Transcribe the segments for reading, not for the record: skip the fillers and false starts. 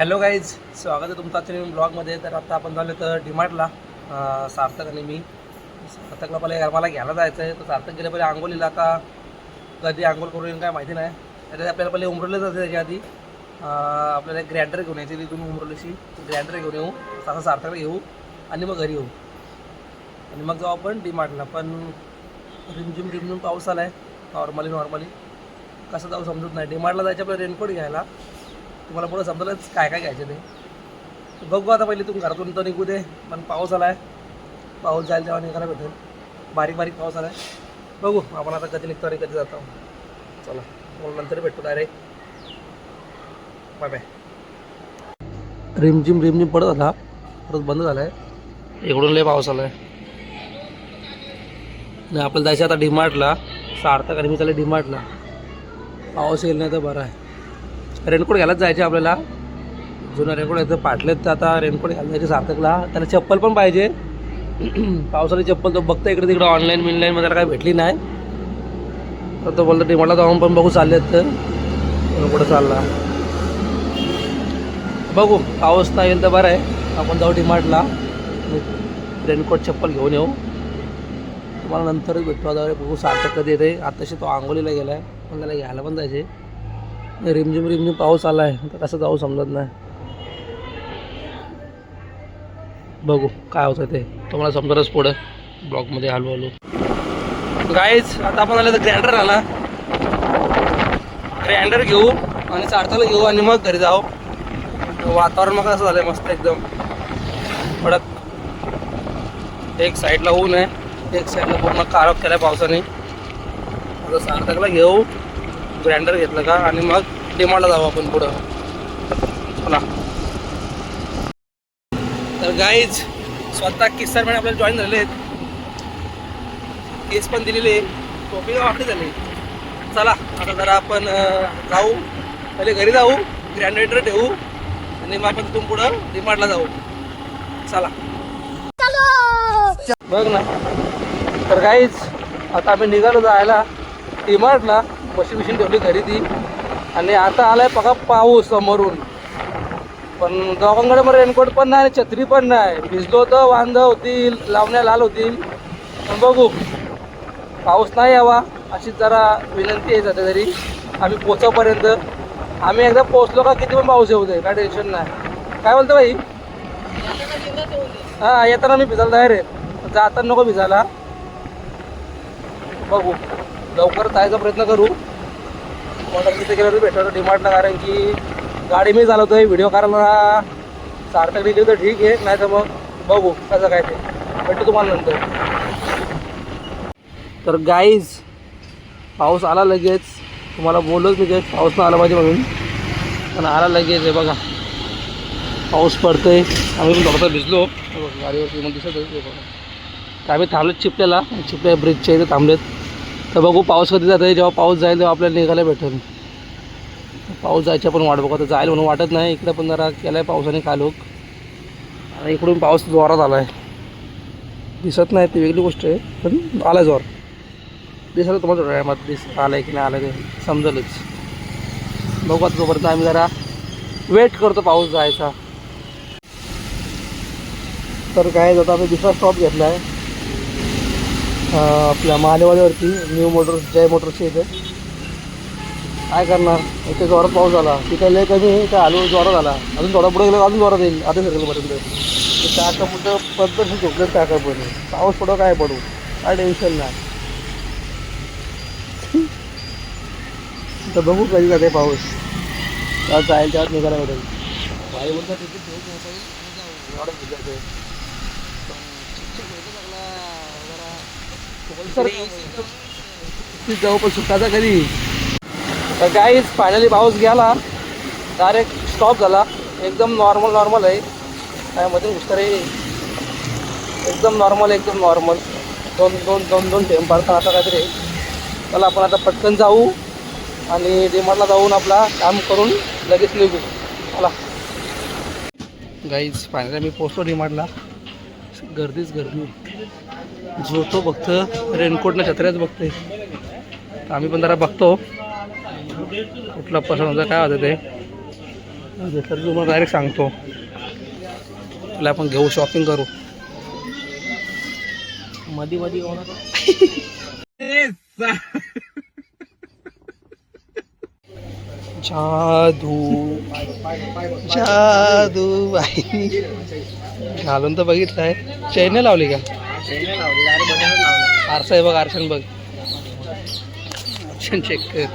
Hello guys, स्वागत आहे तुमचं आजच्या नवीन ब्लॉगमध्ये. तर आता आपण झालो तर डीमार्टला सार्थक आणि मी. सार्थकला पहिले मला घ्यायला जायचं आहे. तर सार्थक गेले पहिले आंघोलीला. आता कधी आंघोळ करून येईल काय माहिती नाही. त्याच्यात आपल्याला पहिले उमरले जाते. त्याच्या आधी आपल्याला एक ग्रँडर घेऊन यायची. तिथून उमरलीशी ग्रँडर घेऊन येऊ, तसं सार्थकला घेऊ आणि मग घरी येऊ आणि मग जाऊ आपण डीमार्टला. पण रिमझिम पाऊस आला आहे. नॉर्मली कसं जाऊ समजत नाही. डीमार्टला जायचं आपल्याला रेनकोट घ्यायला. तुम्हाला पुढं समजलंच काय घ्यायचं ते बघू. आता पहिले तुम्ही घरातून तर निघू दे. पण पाऊस आला आहे. पाऊस जायला तेव्हा निघायला भेटेल. बारीक पाऊस आला आहे. बघू आपण आता कधी निघतो आणि कधी जातो. चला मग नंतर भेटतो डायरेक्ट. Bye bye. रिमझिम पडत होता, परत बंद झाला आहे. इकडून लय पाऊस आला आहे. नाही आपल्याला जायचं आता डीमार्टला. सार्थक आणि मी चालले डीमार्टला. पाऊस येईल नाही तर बरं आहे. रेनकोट घ्यायलाच जायचे आपल्याला. जुनं रेनकोट आहे तर फाटलेत. तर आता रेनकोट घ्यायला जायचे सार्थकला. त्याला चप्पल पण पाहिजे. पावसाळी चप्पल तो बघता इकडे तिकडे ऑनलाईनमध्ये त्याला काही भेटली नाही. तर तो बोलतो डीमार्टला जाऊन पण बघू चाललेत. तर कुठं चालला बघू. पाऊस नाही येईल तर बरं आहे. आपण जाऊ डीमार्टला. रेनकोट चप्पल घेऊन येऊ. तुम्हाला नंतरच भेटतो. आता बघू सार्थक कधी येते. आताशी तो आंघोलीला गेला आहे. पण त्याला घ्यायला पण जायचे. रिमझिम पाऊस आला आहे. तर कसं जाऊ समजत नाही. बघू काय होतं ते. तुम्हाला समजतच पुढं ब्लॉगमध्ये हळू. गाईज आता आपण आलं तर ग्रँडर आला. ग्रँडर घेऊ आणि सार्थकला घेऊ आणि मग घरी जाऊ. वातावरण मग असं झालं मस्त एकदम कडक. एक साईडला ऊन आहे, एक साईडला पूर्ण काळोख केला आहे पावसाने. आता सार्थकला घेऊ. ग्रँडर घेतलं का आणि मग डीमार्टला जाऊ आपण पुढं. चला. तर गाईज स्वतः किस्सा मॅडम आपल्याला जॉईन झालेले आहेत. केस पण दिलेले, टोपी वापरी झाली. चला आता जरा आपण जाऊ. पहिले घरी जाऊ, ग्रँडर ठेवू आणि मग आपण तिथून पुढं डीमार्टला जाऊ. चला बघ ना. तर गाईज आता आम्ही निघालो जायला डीमार्टला. मशीन ठेवली घरी ती. आणि आता आलाय बघा पाऊस समोरून. पण दोघांकडे मग रेनकोट पण नाही, छत्री पण नाही. भिजलो तर वांद होतील, लावण्या लाल होतील. पण बघू पाऊस नाही यावा अशी जरा विनंती आहे. सध्या तरी आम्ही पोचापर्यंत. आम्ही एकदा पोचलो का किती पण पाऊस येऊ दे, काय टेन्शन नाही. काय बोलतो बाई? हां येताना मी भिजायला तयार आहे. जाताना नको भिजायला. बघू लवकर जायचा प्रयत्न करू. ऑर्डर तिथे गेलं तर भेटलं डीमार्टला. कारण की गाडी मी चालवतो आहे. व्हिडिओ करायला सार्थक निघली तर ठीक आहे, नाही तर मग बघू कसं काय ते. भेटतो तुम्हाला नंतर. तर गाईज पाऊस आला लगेच. तुम्हाला बोललोच मी काही पाऊस नाही आला पाहिजे म्हणून, पण आला लगेच आहे बघा. पाऊस पडतोय. आम्ही पण थोडंसं भिजलो. गाडीवरती मग दिसत आहे. तर आम्ही थांबलेत चिपल्या ब्रिजच्या इथे थांबलेत. तर बघू पाऊस कधी जात आहे. जेव्हा पाऊस जाईल तेव्हा आपल्याला निघायला भेटेल. पाऊस जायच्या पण वाट बघू. आता जाईल म्हणून वाटत नाही. इकडे पण जरा केला आहे पावसाने कालोख. आणि इकडून पाऊस जोरात आला आहे. दिसत नाही ती वेगळी गोष्ट आहे, पण आला जोर. दिसलं तुम्हाला थोड्या टायमात आलं आहे की नाही आलं ते समजेलच. बघू आता तोपर्यंत आम्ही जरा वेट करतो पाऊस जायचा. तर काय आता आम्ही दुसरा स्टॉप घेतला आहे आपल्या महादेवाल्यावरती. न्यू मोटर्स, जय मोटर्सच्या इथे. काय करणार, इथे जोरात पाऊस झाला. तिथे लय कमी आहे, त्या हलू जोरात आला. अजून थोडा पुढे गेलं अजून जोरात येईल. आता सर्कलपर्यंत टाका मोठं पद्धत झोपलं. टाकापर्यंत पाऊस पडो काय पडू, काय टेन्शन नाही. तर बघू कधी जाते पाऊस. त्यात जाईल त्यात निघायला भेटेल. भाई बोलता तिकीट घेऊ एवढं भिजायचं. जाऊ पण सुटायचा कधी. तर काहीच फायनली पाऊस गेला. डायरेक्ट स्टॉप झाला. एकदम नॉर्मल आहे. काय मध्ये घुसतं रे. एकदम नॉर्मल दोन थेंब पडतात आता काहीतरी. चला आपण आता पटकन जाऊ आणि डीमार्टला जाऊन आपला काम करून लगेच निघू. चला गाईज फायनली मी पोचतो डीमार्टला. गर्दीच गर्दी. जो तो फक्त रेनकोटनं छत्र्याच बघते. आम्ही पण जरा बघतो कुठला पसंत होता काय होतं ते. तर तुम्हाला डायरेक्ट सांगतो, तुला आपण घेऊ, शॉपिंग करू. मधी जादू जादू बाई घालून तर बघितलंय. चैन लावली का? आरसा आहे बघ, आरशन बघ, आरशन चेक कर.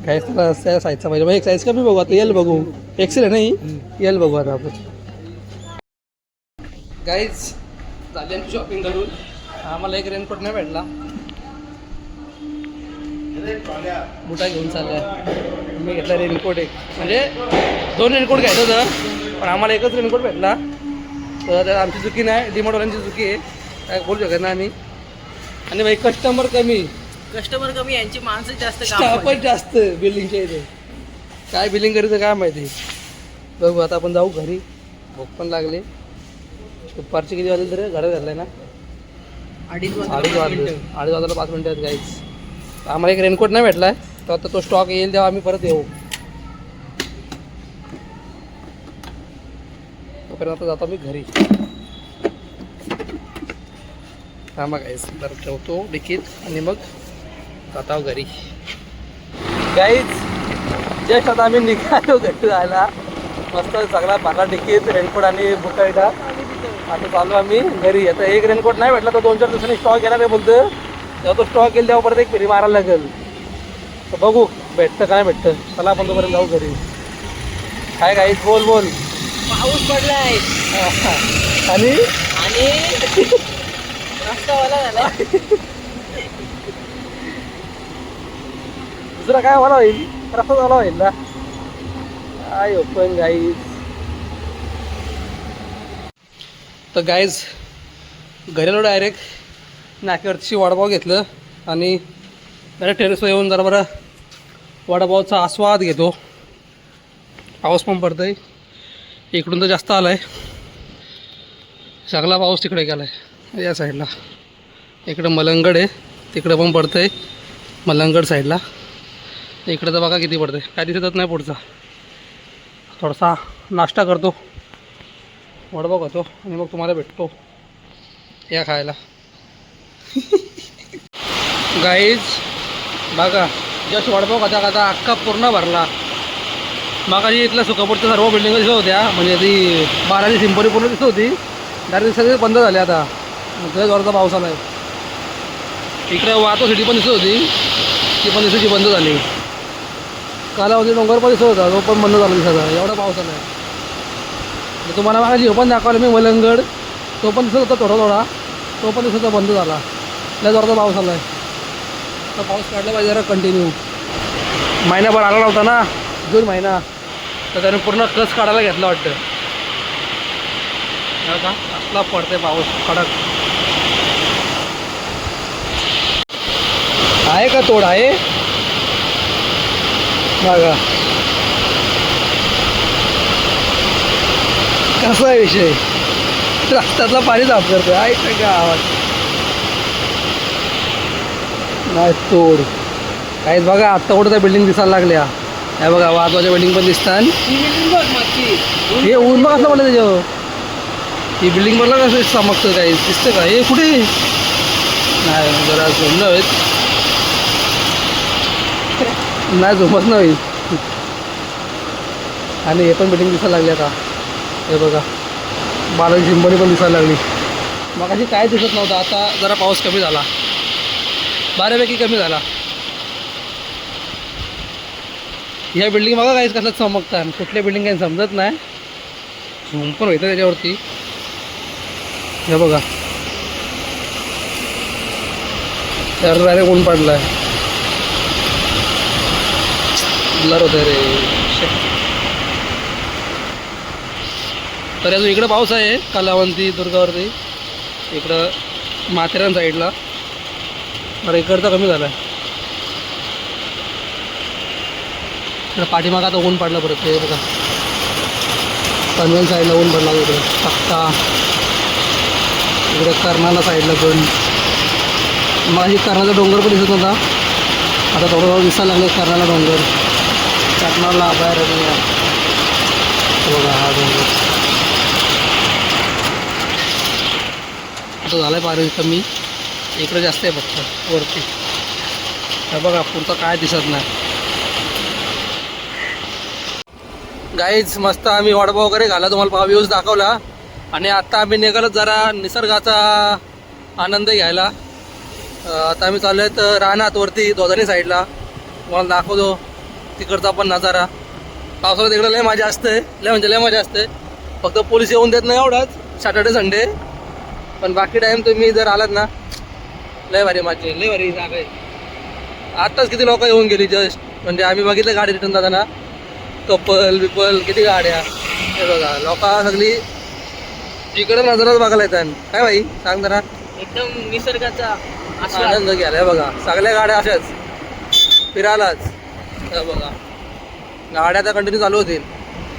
काय तुला साईजचा पाहिजे? एक साईज कमी बघू आता, येल बघू. एक्सेल आहे नाही, येल बघू आता आपण. गाईज झाली आमची शॉपिंग करून. आम्हाला एक रेनकोट नाही भेटला, बुटा घेऊन चाललाय. मी घेतला रेनकोट एक, म्हणजे 2 रेनकोट घ्यायचं होतं पण आम्हाला एकच रेनकोट भेटला. तर त्यात आमची चुकी नाही, डीमार्टवाल्यांची चुकी आहे, काय बोलू शकत नाही आम्ही. आणि भाई कस्टमर कमी यांची माणसं जास्त, स्टाफच जास्त बिल्डिंगच्या इथे. काय बिलिंग करायचं काय माहिती. बघू आता आपण जाऊ घरी, भूक पण लागली. दुपारची किती वाजले तरी घरात झालंय ना, 2:30 वाजता 5 मिनिटं आहेत गाईज. आम्हाला एक रेनकोट नाही भेटलाय, तर आता तो स्टॉक येईल तेव्हा आम्ही परत येऊ. तोपर्यंत आता जातो मी घरी. थांबा गाईज, तर ठेवतो डिकीत आणि मग जातो घरी. गाईज जस्ट आता आम्ही निघालो घरी जायला, मस्त सगळा पाका डिकीत रेनकोट आणि बुकायटा. आता चालू आम्ही घरी. आता एक रेनकोट नाही भेटला तर 2-4 दिवसांनी स्टॉक येणार आहे बोलतं. जेव्हा तो स्टॉक येईल तेव्हा परत एक फेरी मारायला लागेल. तर बघू भेटतं काय भेटतं. चला आपण तोपर्यंत जाऊ घरी. काय गाईज बोल बोल. पाऊस पडलाय आणि रस्ता वाला झाला. दुसरा काय वाला होईल, रस्ता झाला होईल ना. काय ओपन गाईज. तर गाईज घरी आलो डायरेक्ट नाक्यावरची वडापाव घेतलं आणि डायरेक्ट टेरेसवर येऊन जरा बरं वडापावचा आस्वाद घेतो. पाऊस पण पडतो आहे, इकडून तर जास्त आला आहे. सगळा पाऊस तिकडे गेला आहे या साईडला. इकडं मलंगड आहे, तिकडं पण पडतं आहे मलंगड साईडला. इकडं तर बघा किती पडतं आहे, काय दिसतच नाही पुढचा. थोडासा नाश्ता करतो, वडापाव खातो आणि मग तुम्हाला भेटतो या खायला. गाईज बघा जस्ट वडापाव खाता खाता अख्खा पूर्ण भरला. मागाशी इथलं सुकापूरच्या सर्व बिल्डिंग दिसत होत्या, म्हणजे ती 12ची सिंपली पूर्ण दिसत होती. डायरेक्ट सगळे बंद झाले आता, लय जोराचा पाऊस आला आहे. इकडे वातो सिटी पण दिसत होती, ती पण दिसायची बंद झाली. कालावधी डोंगर पण दिसत होता, तो पण बंद झाला दिसायचा, एवढा पाऊस आला आहे. तुम्हाला मागाशी हे पण दाखवलं मी मलंगड, तो पण दिसत होता थोडा थोडा, तो पण दिसत होता बंद झाला. लय जोराचा पाऊस आला आहे. तर पाऊस काढला पाहिजे जरा कंटिन्यू. महिनाभर आला नव्हता ना, जून महिना, तर त्याने पूर्ण कस काढायला घेतला वाटतं. का असला पडते पाऊस कडक. आहे का तोड आहे बघा. कसा आहे विषय, रस्त्यातला पाणी साफ करतोय. आहे का आवाज नाही तोड काहीच. बघा आत्ता कुठं त्या बिल्डिंग दिसायला लागल्या. हे बघा वाजवाच्या बिल्डिंग पण दिसतात. हे ऊन बघ असं म्हणलं त्याच्यावर. ही बिल्डिंग मला कसं चमकतं काही दिसतं का. हे कुठे नाही जरा झोमलं हवेत, नाही झोमत नाही. आणि हे पण बिल्डिंग दिसायला लागली आता. हे बघा 12ची सिंपली पण दिसायला लागली. मग अशी काय दिसत नव्हतं, आता जरा पाऊस कमी झाला, बऱ्यापैकी कमी झाला. ह्या बिल्डिंग बघा काहीच कसं चमकतात. कुठल्या बिल्डिंग काही समजत नाही, झूम पण होतं त्याच्यावरती. हे बघा त्यावर डायरेक्ट ऊन पडलाय, ब्लर होतं रे. तर अजून इकडं पाऊस आहे कलावंती दुर्गावरती, इकडं माथेरान साईडला. बरं इकडचा कमी झाला आहे. इकडं पाठीमागं आता ऊन पडला परत. ते बघा पनवेल साईडला ऊन पडला, इकडे पक्का, इकडे कर्नाला साईडला पण. मग कर्नाचा डोंगर पण दिसत होता, आता थोडं दिसायला लागले कर्नाला डोंगर. कर्नाला अभयारण्य बघा हा डोंगर. आता झालं आहे पाणी कमी, इकडे जास्त आहे फक्त वरती. हे बघा पुढचं काय दिसत नाही. गाईज मस्त आम्ही वडापाव वगैरे घाला, तुम्हाला व्ह्यूज दाखवला. आणि आत्ता आम्ही निघालो जरा निसर्गाचा आनंद घ्यायला. आता आम्ही चाललो आहेत रानात वरती दोधानी साईडला. तुम्हाला दाखवतो तिकडचा पण नजारा. पावसाळ्यात तिकडे लय मजा असते, लय म्हणजे लय मजा असते. फक्त पोलीस येऊन देत नाही एवढाच सॅटर्डे संडे. पण बाकी टाईम तुम्ही जर आलात ना लय भारी मजा, लय भारी जागा आहे. आत्ताच किती लोक येऊन गेली जस्ट, म्हणजे आम्ही बघितलं गाडी रिटर्न जाताना. कपल बिपल किती गाड्या. हे बघा लोक सगळी इकडे नजरच बघायला येतात. काय भाई सांग जरा. एकदम निसर्गाचा आनंद घ्यायला. बघा सगळ्या गाड्या अशाच फिरायलाच. हे बघा गाड्या तर कंटिन्यू चालू होतील.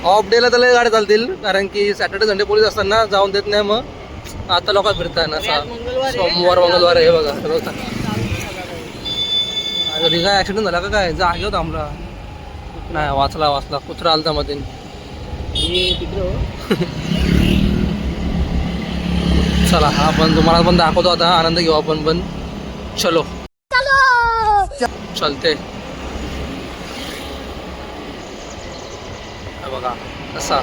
ऑफ डेला तर लय गाड्या चालतील, कारण की सॅटर्डे संडे पोलीस असताना जाऊन देत नाही. मग आता लोक फिरतात ना सोमवार मंगळवार. हे बघा कधी काय ॲक्सिडेंट झाला का काय? जागेवर थांबला नाही, वाचला कुत्रा आलता मध्ये. चला आपण तुम्हाला पण दाखवतो आता, आनंद घेऊ आपण पण. चलो चलते. बघा कसा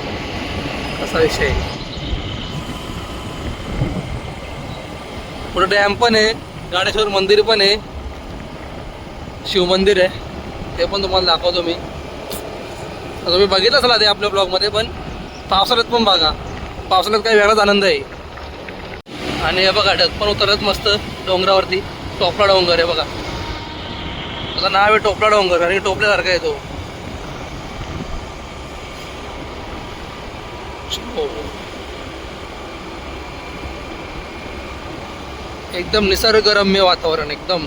विषय. पुढे डॅम पण आहे, गाडेश्वर मंदिर पण आहे, शिव मंदिर आहे. ते पण तुम्हाला दाखवतो मी. तुम्ही बघितलं असेल ते आपल्या ब्लॉगमध्ये. पण पावसाळ्यात पण बघा, पावसाळ्यात काही वेगळाच आनंद आहे. आणि हे बघा ढग पण उतरत मस्त डोंगरावरती. टोपला डोंगर आहे बघा, त्याचं नाव आहे टोपला डोंगर, आणि टोपल्यासारखा आहे तो. एकदम निसर्गरम्य वातावरण, एकदम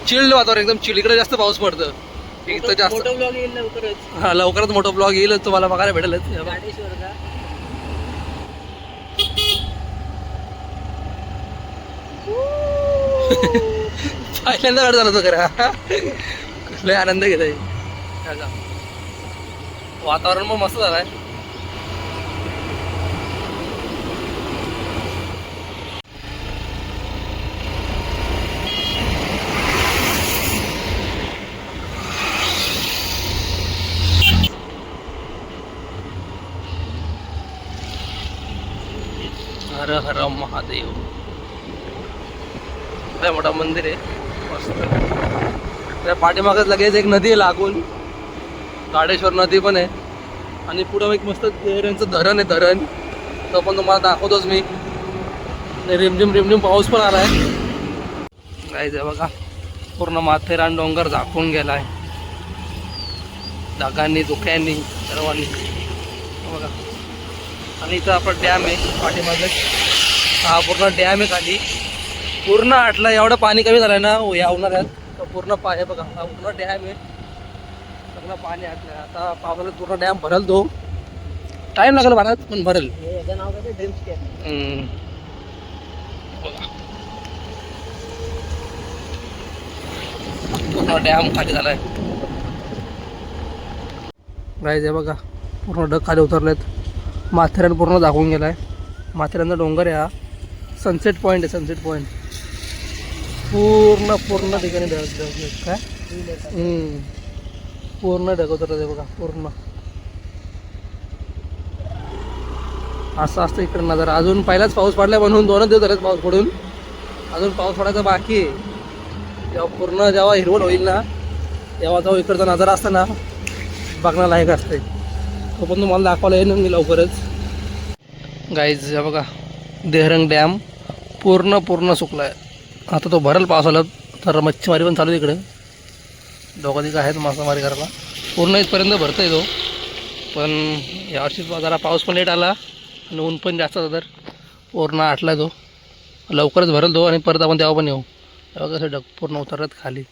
चिल्ड वातावरण, एकदम चिल. इकडे जास्त पाऊस पडतं, इथं जास्त. मोठा ब्लॉग येईल लवकरच. हा लवकरच मोठा ब्लॉग येईलच, तुम्हाला बघायला भेटेलच. गाडेश्वरचा पहिल्यांदा गाडी झालं होतं खरा. लय आनंद घेत आहे. वातावरण पण मस्त झालंय. हर हर महादेव. लय मोठा मंदिर आहे मस्त. त्या पाठीमागच लगेच एक नदी आहे लागून, गाडेश्वर नदी पण आहे. आणि पुढं एक मस्त देहऱ्यांचं धरण आहे, धरण. तो पण तुम्हाला दाखवतोच मी. रिमझिम पाऊस पण आलाय. जायचं बघा पूर्ण माथेरान डोंगर झाकून गेलाय ढगांनी, धुक्यांनी, सर्वांनी. बघा आणि इथं आपला डॅम आहे पाठीमागे. हा पूर्ण डॅम आहे खाली, पूर्ण आटला. एवढं पाणी कमी झालं ना या उन्हाळ्यात, तर पूर्ण पाणी बघा. हा पूर्ण डॅम आहे, सगळं पाणी आटलं. आता पावसाळ्यात पूर्ण डॅम भरल. तो टाईम लागेल भरात, पण भरेल. याचं नाव काय? ड्रीम स्केप. पूर्ण डॅम खाली झालाय. गाईज बघा पूर्ण ढग खाली उतरलेत. माथेरान पूर्ण दाखवून गेलाय. माथेरानचा डोंगर आहे हा. सनसेट पॉईंट आहे, सनसेट पॉईंट. पूर्ण ठिकाणी ढग काय पूर्ण ढग उतरत आहे बघा. पूर्ण असं असतं इकडे नजारा. अजून पहिलाच पाऊस पडलाय म्हणून 2 दिवस झालेत पाऊस पडून. अजून पाऊस पडायचा बाकी आहे. जेव्हा हिरवळ होईल ना, तेव्हा तो इकडचा नजारा असता ना बघण्यालायक असते. तो पण तुम्हाला दाखवायला येईल मी लवकरच. गाईज बघा देहरंग डॅम पूर्ण सुकला आहे. आता तो भरल पावसाला. तर मच्छीमारी पण चालू आहे इकडे. दोघं तिघं आहेत मासेमारी करायला. पूर्ण इथपर्यंत भरतं आहे तो. पण यावर्षी जरा पाऊस पण लेट आला आणि ऊन पण जास्त होतं, तर पूर्ण आटला तो. लवकरच भरल तो आणि परत आपण तेव्हा पण येऊ. तेव्हा कसं ढग पूर्ण उतरत खाली.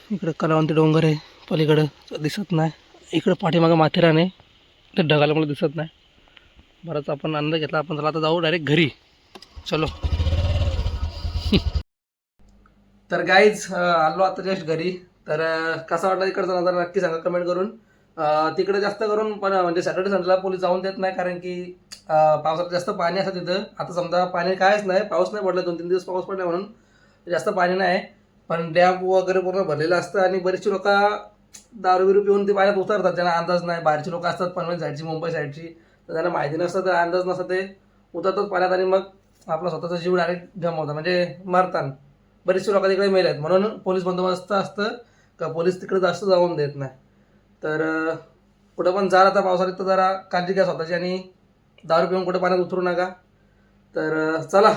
इकडे कलावंती डोंगर आहे पलीकडं, दिसत नाही. इकडं पाठीमागं माथेरान आहे, ते ढगाला मला दिसत नाही. बराच आपण आनंद घेतला. आपण चला आता जाऊ डायरेक्ट घरी. चलो. तर गाईज आलो आता जस्ट घरी. तर कसा वाटला तिकडचा नजारा नक्की सांगा कमेंट करून. तिकडे जास्त करून पण म्हणजे सॅटर्डे संडेला पोलीस जाऊन देत नाही, कारण की पावसात जास्त पाणी असतं तिथं. आता समजा पाणी कायच नाही, पाऊस नाही पडला, 2-3 दिवस पाऊस पडला म्हणून जास्त पाणी नाही. पण डॅम वगैरे पूर्ण भरलेलं असतं आणि बरेचशी लोक दारू बिरू पिऊन ते पाण्यात उतरतात, ज्यांना अंदाज नाही. बाहेरची लोक असतात पनवेल साईडची, मुंबई साईडची, तर त्यांना माहिती नसतं, तर अंदाज नसतं, ते उतरतात पाण्यात आणि मग आपला स्वतःचा जीव डायरेक्ट गमावतात, म्हणजे मरतात. बरेचसे लोक तिकडे मेले आहेत, म्हणून पोलीस बंदोबस्त असतं का पोलीस तिकडे जास्त जाऊन देत नाही. तर कुठं पण जा आता पावसाळ्यात, तर जरा काळजी घ्या स्वतःची आणि दारू पिऊन कुठं पाण्यात उतरू नका. तर चला,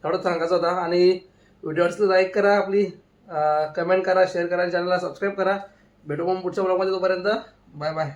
एवढंच सांगायचं होता. आणि व्हिडिओ आवडली लाईक करा, आपली कमेंट करा, शेअर करा आणि चॅनलला सबस्क्राईब करा. भेटू मग पुढच्या ब्लॉगमध्ये. तोपर्यंत बाय बाय.